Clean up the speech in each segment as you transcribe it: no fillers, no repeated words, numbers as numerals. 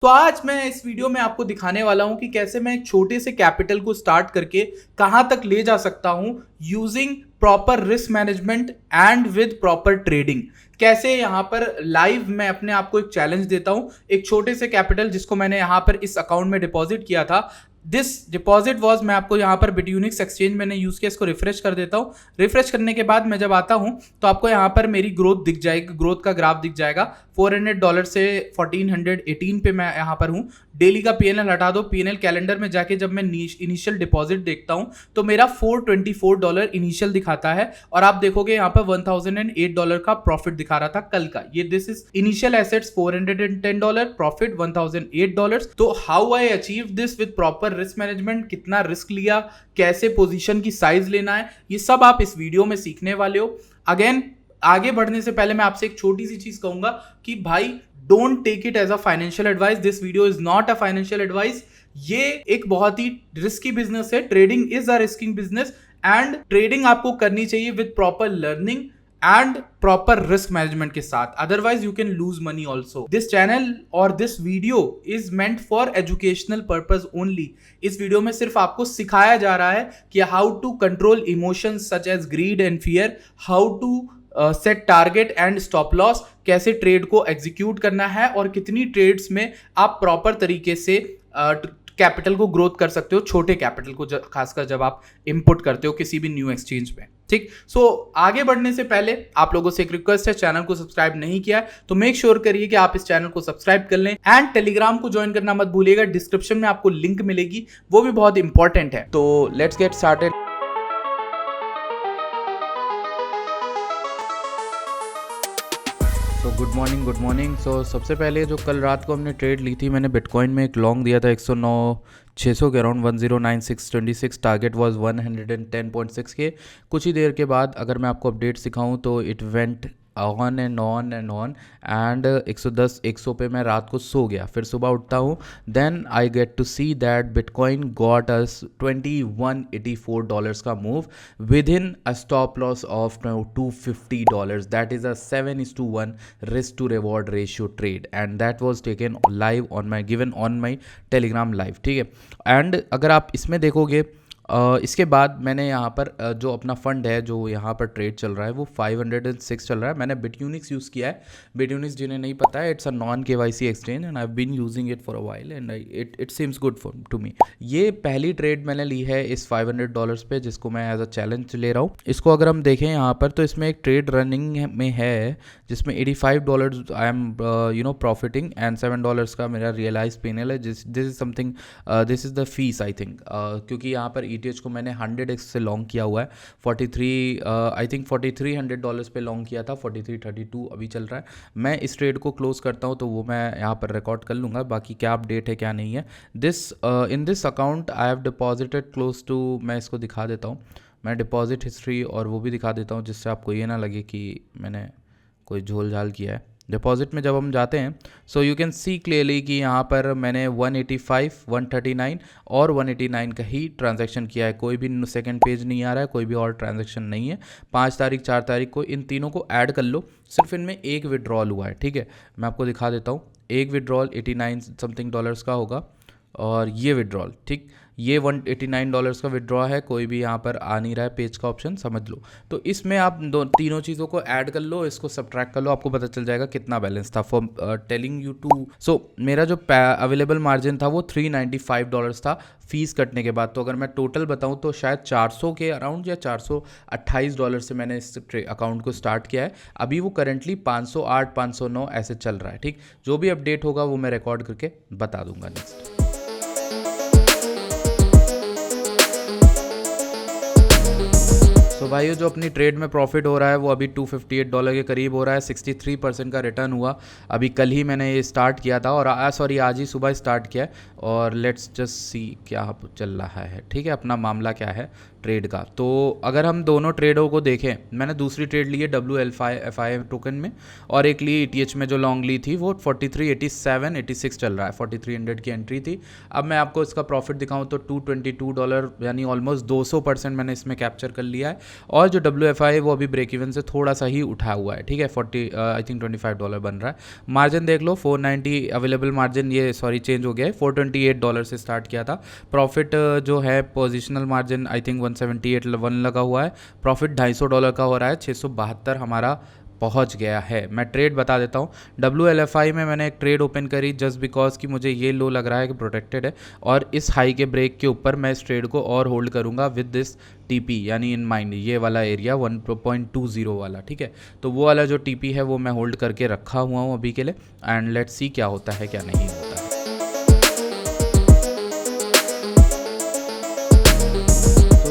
तो आज मैं इस वीडियो में आपको दिखाने वाला हूं कि कैसे मैं एक छोटे से कैपिटल को स्टार्ट करके कहां तक ले जा सकता हूं using proper risk management and with proper trading. कैसे यहां पर लाइव मैं अपने आप को एक चैलेंज देता हूं, एक छोटे से कैपिटल जिसको मैंने यहां पर इस अकाउंट में डिपॉजिट किया था। दिस डिपॉजिट वॉज, मैं आपको यहाँ पर बिटयूनिक्स एक्सचेंज मैंने यूज किया, इसको रिफ्रेश कर देता हूँ। रिफ्रेश करने के बाद मैं जब आता हूँ तो आपको यहाँ पर मेरी ग्रोथ दिख जाएगी, ग्रोथ का ग्राफ दिख जाएगा। $400 से 1418 पे मैं यहाँ पर हूँ। डेली का पीएनएल हटा दो, पीएनएल कैलेंडर में जाके जब मैं इनिशियल डिपॉजिट देखता हूँ तो मेरा $424 इनिशियल दिखाता है, और आप देखोगे यहाँ पर $1008 का प्रॉफिट दिखा रहा था कल का। ये this is initial assets $410, profit $1008। तो how I achieve this with proper risk management, कितना रिस्क लिया, कैसे पोजीशन की साइज लेना है, ये सब आप इस वीडियो में सीखने वाले हो। अगेन, आगे बढ़ने से पहले मैं आपसे एक छोटी सी चीज कहूंगा कि भाई don't take it as a financial advice. This video is not a financial advice. ये एक बहुत ही रिस्की बिजनेस है। Trading is a risking business, and trading आपको करनी चाहिए with proper learning and proper risk management के साथ, otherwise you can lose money also. This channel और this video is meant for educational purpose only. इस video में सिर्फ आपको सिखाया जा रहा है कि how to control emotions such as greed and fear, how to set target and stop loss, कैसे ट्रेड को एग्जीक्यूट करना है, और कितनी ट्रेड्स में आप प्रॉपर तरीके से कैपिटल को ग्रोथ कर सकते हो, छोटे कैपिटल को खासकर जब आप इंपुट करते हो किसी भी न्यू एक्सचेंज पे। ठीक, सो आगे बढ़ने से पहले आप लोगों से एक रिक्वेस्ट है, चैनल को सब्सक्राइब नहीं किया है तो मेक श्योर करिए कि आप इस चैनल को सब्सक्राइब कर लें, एंड टेलीग्राम को ज्वाइन करना मत भूलिएगा। डिस्क्रिप्शन में आपको लिंक मिलेगी, वो भी बहुत इंपॉर्टेंट है। तो लेट्स गेट स्टार्टेड। तो गुड मॉर्निंग। सो सबसे पहले जो कल रात को हमने ट्रेड ली थी, मैंने बिटकॉइन में एक लॉन्ग दिया था 109,600 के अराउंड, 109626। टारगेट वाज 110.6 के। कुछ ही देर के बाद अगर मैं आपको अपडेट सिखाऊं तो it went on and on and 110 100 पे मैं रात को सो गया। फिर सुबह उठता हूँ, then I get to see that bitcoin got us $2184 का move within a stop loss of $250। That is a 7:1 risk to reward ratio trade, and that was taken live on my given on my Telegram live. ठीक है, and अगर आप इसमें देखोगे इसके बाद मैंने यहाँ पर जो अपना फंड है, जो यहाँ पर ट्रेड चल रहा है, वो 506 चल रहा है। मैंने बिटयूनिक्स यूज़ किया है। बिटयूनिक्स जिन्हें नहीं पता है, it's a non KYC exchange and I have been using it for a while and it seems good for to me. ये पहली ट्रेड मैंने ली है इस $500 पे, जिसको मैं एज अ चैलेंज ले रहा हूँ। इसको अगर हम देखें यहाँ पर तो इसमें एक ट्रेड रनिंग में है जिसमें $85 आई एम प्रॉफिटिंग, एंड $7 का मेरा रियलाइज पेनल है। This is something, this is the fees I think, क्योंकि यहाँ पर ETH को मैंने 100x से लॉन्ग किया हुआ है। 43 आई थिंक $4,300 पे लॉन्ग किया था, 4332 अभी चल रहा है। मैं इस ट्रेड को क्लोज करता हूँ तो वो मैं यहाँ पर रिकॉर्ड कर लूँगा, बाकी क्या अपडेट है क्या नहीं है। In this account I have deposited close to, मैं इसको दिखा देता हूँ, मैं डिपॉजिट हिस्ट्री और वो भी दिखा देता हूँ, जिससे आपको ये ना लगे कि मैंने कोई झोल झाल किया है। डिपॉजिट में जब हम जाते हैं so you can see clearly कि यहाँ पर मैंने 185, 139 और 189 का ही ट्रांजैक्शन किया है। कोई भी सेकंड पेज नहीं आ रहा है, कोई भी और ट्रांजैक्शन नहीं है। 5 तारीख 4 तारीख को इन तीनों को ऐड कर लो, सिर्फ इनमें एक विड्रॉल हुआ है। ठीक है, मैं आपको दिखा देता हूँ। एक विड्रॉल 89 समथिंग डॉलर्स का होगा, और ये विड्रॉल, ठीक, ये $189 का विड्रॉ है। कोई भी यहाँ पर आ नहीं रहा है पेज का ऑप्शन, समझ लो। तो इसमें आप तीनों चीज़ों को ऐड कर लो, इसको सब्ट्रैक्ट कर लो, आपको पता चल जाएगा कितना बैलेंस था। फॉर टेलिंग यू टू, सो मेरा जो अवेलेबल मार्जिन था वो $395 था फीस कटने के बाद। तो अगर मैं टोटल बताऊँ तो शायद 400 के अराउंड या $428 से मैंने इस अकाउंट को स्टार्ट किया है। अभी वो करेंटली 508 509 ऐसे चल रहा है। ठीक, जो भी अपडेट होगा वो मैं रिकॉर्ड करके बता दूंगा नेक्स्ट। तो भाइयों, जो अपनी ट्रेड में प्रॉफिट हो रहा है वो अभी $258 के करीब हो रहा है। 63% का रिटर्न हुआ। अभी कल ही मैंने ये स्टार्ट किया था, और आज ही सुबह स्टार्ट किया है, और लेट्स जस्ट सी क्या चल रहा है। ठीक है, अपना मामला क्या है ट्रेड का। तो अगर हम दोनों ट्रेडों को देखें, मैंने दूसरी ट्रेड ली है WLFI टोकन में, और एक ली ETH में जो लॉन्ग ली थी, वो 438786 चल रहा है। 4300 की एंट्री थी। अब मैं आपको इसका प्रॉफिट दिखाऊं तो $222 यानी ऑलमोस्ट 200% मैंने इसमें कैप्चर कर लिया है। और जो WFI है वो अभी ब्रेक इवन से थोड़ा सा ही उठा हुआ है, ठीक है। 40 आई थिंक $25 बन रहा है। मार्जिन देख लो 490 अवेलेबल मार्जिन, ये सॉरी चेंज हो गया है, $428 से स्टार्ट किया था। प्रॉफिट जो है पोजिशनल मार्जिन आई थिंक 178 लगा हुआ है। प्रॉफिट $250 का हो रहा है, 672 हमारा पहुंच गया है। मैं ट्रेड बता देता हूँ। WLFI में मैंने एक ट्रेड ओपन करी जस्ट बिकॉज कि मुझे ये लो लग रहा है कि प्रोटेक्टेड है, और इस हाई के ब्रेक के ऊपर मैं इस ट्रेड को और होल्ड करूँगा विद दिस TP, यानी इन माइंड ये वाला एरिया 1.20 वाला, ठीक है। तो वो वाला जो TP है वो मैं होल्ड करके रखा हुआ हूँ अभी के लिए, एंड लेट्स सी क्या होता है क्या नहीं होता है।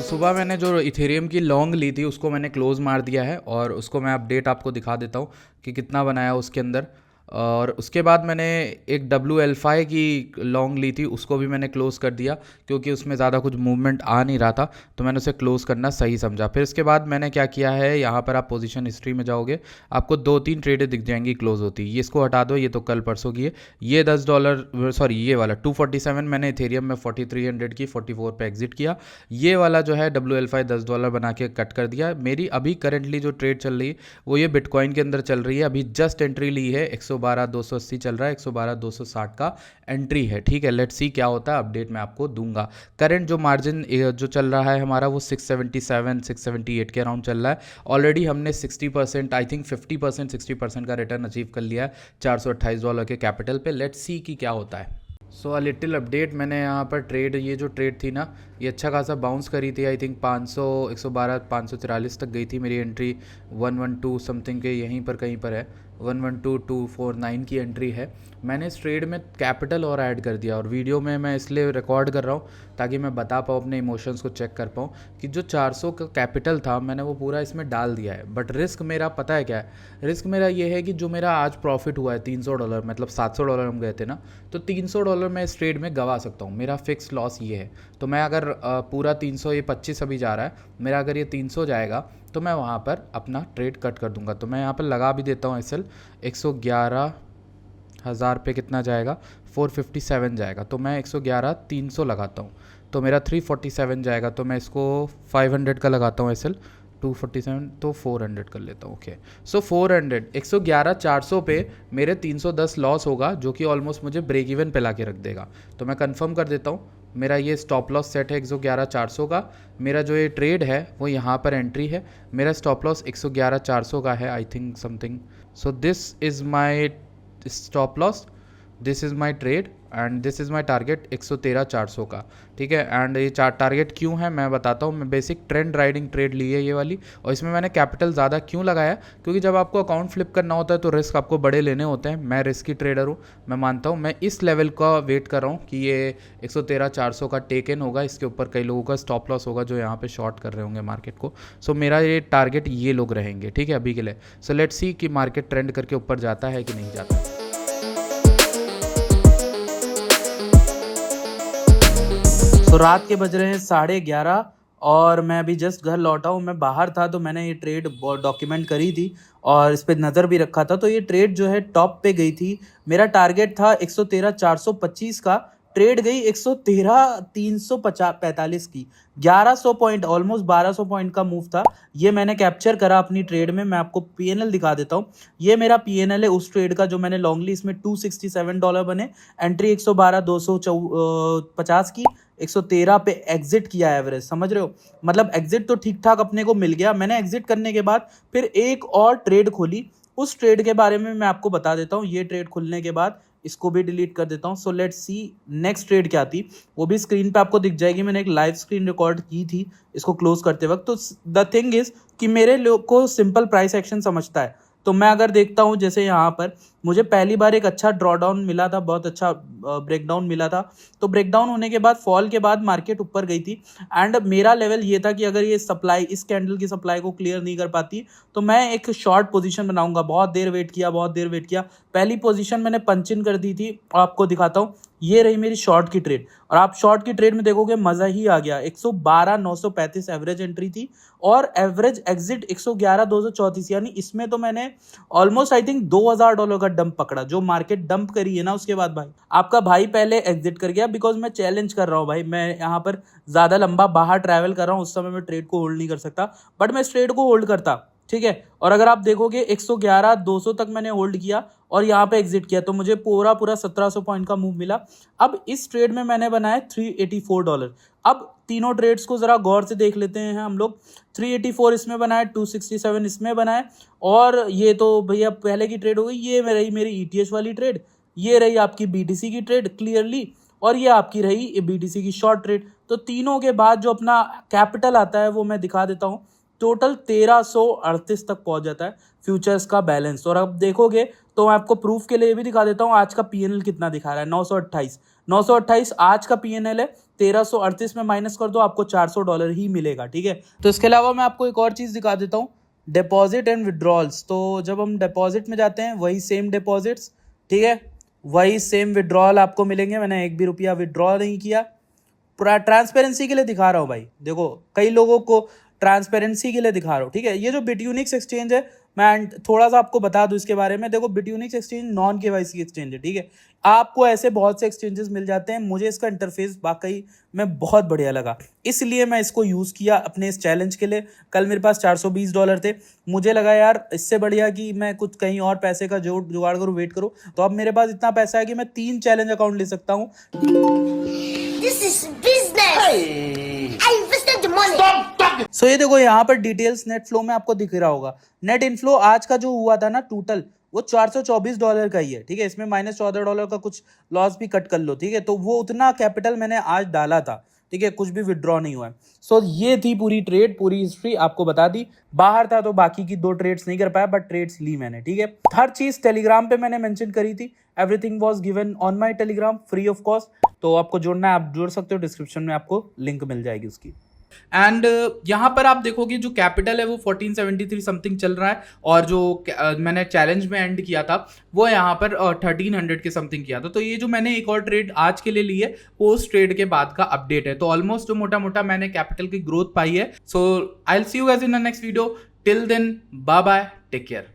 सुबह मैंने जो इथेरियम की लॉन्ग ली थी उसको मैंने क्लोज़ मार दिया है, और उसको मैं अपडेट आपको दिखा देता हूँ कि कितना बनाया उसके अंदर। और उसके बाद मैंने एक WLFI की लॉन्ग ली थी, उसको भी मैंने क्लोज़ कर दिया क्योंकि उसमें ज़्यादा कुछ मूवमेंट आ नहीं रहा था, तो मैंने उसे क्लोज़ करना सही समझा। फिर इसके बाद मैंने क्या किया है, यहाँ पर आप पोजीशन हिस्ट्री में जाओगे, आपको 2-3 ट्रेडें दिख जाएंगी क्लोज़ होती। ये इसको हटा दो, ये तो कल परसों की है। ये $10 सॉरी ये वाला 247 मैंने इथेरियम में 4300 की 44 पे एग्जिट किया। ये वाला जो है WLFI $10 बना के कट कर दिया। मेरी अभी करंटली जो ट्रेड चल रही है वो ये बिटकॉइन के अंदर चल रही है। अभी जस्ट एंट्री ली है, 112,280 चल रहा है, 112,260 का एंट्री है, ठीक है। लेट्स सी क्या होता है, अपडेट मैं आपको दूंगा। करंट जो मार्जिन जो चल रहा है हमारा वो 677 678 के अराउंड चल रहा है। ऑलरेडी हमने 60% आई थिंक 50% 60% का रिटर्न अचीव कर लिया है $428 के कैपिटल पे। लेट्स सी कि क्या होता है। सो लिटिल अपडेट, मैंने यहाँ पर ट्रेड, ये जो ट्रेड थी ना ये अच्छा खासा बाउंस करी थी। आई थिंक 500 112 543 तक गई थी मेरी एंट्री। 112 समथिंग के यहीं पर कहीं पर है, 112,249 की एंट्री है। मैंने इस ट्रेड में कैपिटल और ऐड कर दिया, और वीडियो में मैं इसलिए रिकॉर्ड कर रहा हूँ ताकि मैं बता पाऊँ, अपने इमोशंस को चेक कर पाऊँ कि जो 400 का कैपिटल था मैंने वो पूरा इसमें डाल दिया है। बट रिस्क मेरा पता है क्या है, रिस्क मेरा ये है कि जो मेरा आज प्रॉफिट हुआ है $300, मतलब $700 हम गए थे ना, तो $300 मैं इस ट्रेड में गवा सकता हूँ। मेरा फिक्स लॉस ये है। तो मैं अगर पूरा 300, ये 25 अभी जा रहा है मेरा, अगर ये 300 जाएगा तो मैं वहाँ पर अपना ट्रेड कट कर दूंगा। तो मैं यहाँ पर लगा भी देता हूँ SL 111,000 पे कितना जाएगा, 457 जाएगा। तो मैं 111,300 लगाता हूँ, तो मेरा 347 जाएगा। तो मैं इसको 500 का लगाता हूँ SL 247, तो 400 कर लेता हूँ। ओके, सो 400 111,400 पे मेरे 310 लॉस होगा, जो कि ऑलमोस्ट मुझे ब्रेक इवन पे ला के रख देगा। तो मैं कंफर्म कर देता हूँ, मेरा ये स्टॉप लॉस सेट है 111,400 का। मेरा जो ये ट्रेड है वो यहाँ पर एंट्री है। मेरा स्टॉप लॉस 111,400 का है I think something. So this is my stop loss, this is my trade, and this is my target 113,400 का, ठीक है। एंड ये टारगेट क्यों है मैं बताता हूँ। मैं बेसिक ट्रेंड राइडिंग ट्रेड ली है ये वाली, और इसमें मैंने कैपिटल ज़्यादा क्यों लगाया, क्योंकि जब आपको अकाउंट फ्लिप करना होता है तो रिस्क आपको बड़े लेने होते हैं। मैं रिस्की ट्रेडर हूँ, मैं मानता हूँ। मैं इस लेवल का वेट कर रहा हूँ कि ये 113,400 का टेक इन होगा, इसके ऊपर कई लोगों का स्टॉप लॉस होगा जो यहाँ पे शॉर्ट कर रहे होंगे मार्केट को। सो मेरा ये टारगेट ये लोग रहेंगे, ठीक है, अभी के लिए। सो लेट्स सी कि मार्केट ट्रेंड करके ऊपर जाता है कि नहीं जाता है। तो रात के बज रहे हैं 11:30 और मैं अभी जस्ट घर लौटा हूँ। मैं बाहर था तो मैंने ये ट्रेड डॉक्यूमेंट करी थी और इस पे नज़र भी रखा था। तो ये ट्रेड जो है टॉप पे गई थी। मेरा टारगेट था 113,425 का, ट्रेड गई 113,345 की। 1100 पॉइंट, ऑलमोस्ट 1200 पॉइंट का मूव था। ये मैंने कैप्चर करा अपनी ट्रेड में। मैं आपको PNL दिखा देता हूँ। ये मेरा PNL है उस ट्रेड का जो मैंने लॉन्ग ली। इसमें $267 बने। एंट्री 112,250 की, 113 पे एग्जिट किया एवरेज, समझ रहे हो। मतलब एग्जिट तो ठीक ठाक अपने को मिल गया। मैंने एग्जिट करने के बाद फिर एक और ट्रेड खोली। उस ट्रेड के बारे में मैं आपको बता देता हूँ। ये ट्रेड खुलने के बाद इसको भी डिलीट कर देता हूँ। So let's see next trade क्या थी, वो भी स्क्रीन पे आपको दिख जाएगी। मैंने एक लाइव स्क्रीन रिकॉर्ड की थी इसको क्लोज करते वक्त। तो द थिंग इज कि मेरे लोग को सिंपल प्राइस एक्शन समझता है। तो मैं अगर देखता हूँ जैसे यहाँ पर मुझे पहली बार एक अच्छा ड्रॉडाउन मिला था, बहुत अच्छा ब्रेकडाउन मिला था। तो ब्रेकडाउन होने के बाद फॉल के बाद मार्केट ऊपर गई थी। एंड मेरा लेवल ये था कि अगर ये सप्लाई, इस कैंडल की सप्लाई को क्लियर नहीं कर पाती तो मैं एक शॉर्ट पोजीशन बनाऊंगा। बहुत देर वेट किया, बहुत देर वेट किया। पहली पोजीशन मैंने पंच इन कर दी थी, आपको दिखाता हूँ। ये रही मेरी शॉर्ट की ट्रेड, और आप शॉर्ट की ट्रेड में देखोगे मजा ही आ गया। 112,935 एवरेज एंट्री थी और एवरेज एग्जिट 111,234, यानी इसमें तो मैंने ऑलमोस्ट आई थिंक $2,000 का डंप पकड़ा, जो मार्केट डंप करी है ना उसके बाद भाई आपका भाई पहले एग्जिट कर गया, बिकॉज मैं चैलेंज कर रहा हूँ भाई, मैं यहाँ पर ज़्यादा लंबा बाहर ट्रैवल कर रहा हूँ, उस समय मैं ट्रेड को होल्ड नहीं कर सकता, बट मैं इस ट्रेड को होल्ड करता, ठीक है। और अगर आप देखोगे 111 200 तक मैंने होल्ड किया और यहाँ पे एग्जिट किया तो मुझे पूरा 1700 पॉइंट का मूव मिला। अब इस ट्रेड में मैंने बनाया $384। अब तीनों ट्रेड्स को जरा गौर से देख लेते हैं हम लोग। 384 इसमें बनाए, 267 इसमें बनाए, और ये तो भैया पहले की ट्रेड हो गई। ये रही मेरी ETH वाली ट्रेड, ये रही आपकी BTC की ट्रेड क्लियरली, और ये आपकी रही BTC की शॉर्ट ट्रेड। तो तीनों के बाद जो अपना कैपिटल आता है वो मैं दिखा देता हूँ। टोटल 1338 तक पहुंच जाता है फ्यूचर्स का बैलेंस। और अब देखोगे तो मैं आपको प्रूफ के लिए भी दिखा देता हूँ आज का PNL कितना दिखा रहा है। 928 आज का PNL है। 1338 में माइनस कर दो, आपको $400 ही मिलेगा, ठीक है। तो इसके अलावा मैं आपको एक और चीज़ दिखा देता हूँ, डिपॉजिट एंड विड्रॉल्स। तो जब हम डिपॉजिट में जाते हैं वही सेम डिपॉजिट्स, ठीक है, वही सेम विड्रॉल आपको मिलेंगे। मैंने एक भी रुपया विड्रॉ नहीं किया, पूरा ट्रांसपेरेंसी के लिए दिखा रहा हूँ भाई। देखो कई लोगों को ट्रांसपेरेंसी के लिए दिखा रहा हूँ, ठीक है। ये जो बिटयूनिक्स एक्सचेंज है, मैं थोड़ा सा आपको बता दूं इसके बारे में। देखो बिटयूनिक्स एक्सचेंज नॉन KYC एक्सचेंज है, ठीक है। आपको ऐसे बहुत से एक्सचेंजेस मिल जाते हैं, मुझे इसका इंटरफेस वाकई में बहुत बढ़िया लगा, इसलिए मैं इसको यूज़ किया अपने इस चैलेंज के लिए। कल मेरे पास $420 थे, मुझे लगा यार इससे बढ़िया कि मैं कुछ कहीं और पैसे का जुगाड़ करूँ, वेट करूँ। तो अब मेरे पास इतना पैसा है कि मैं 3 चैलेंज अकाउंट ले सकता हूँ। This is business. I invested the money. सो ये देखो यहाँ पर डिटेल्स नेट फ्लो में आपको दिख रहा होगा। नेट इनफ्लो आज का जो हुआ था ना टोटल, वो $424 का ही है, ठीक है। इसमें -$14 का कुछ लॉस भी कट कर लो, ठीक है। तो वो उतना कैपिटल मैंने आज डाला था, ठीक है, कुछ भी विड्रॉ नहीं हुआ है। सो ये थी पूरी ट्रेड, पूरी हिस्ट्री आपको बता दी। बाहर था तो बाकी की 2 ट्रेड्स नहीं कर पाया, बट ट्रेड्स ली मैंने, ठीक है। हर चीज टेलीग्राम पे मैंने मेंशन करी थी। Everything was given on my Telegram free of cost. तो आपको जुड़ना है, आप जुड़ सकते हो, डिस्क्रिप्शन में आपको लिंक मिल जाएगी उसकी। एंड यहाँ पर आप देखोगे जो कैपिटल है वो 1473 समथिंग चल रहा है, और जो मैंने चैलेंज में एंड किया था वो यहाँ पर 1300 के समथिंग किया था। तो ये जो मैंने एक और ट्रेड आज के लिए ली है वो उस ट्रेड के बाद का अपडेट है। तो ऑलमोस्ट मोटा मोटा मैंने कैपिटल की ग्रोथ पाई है। So I will see you guys in the next video. Till then bye bye, take care.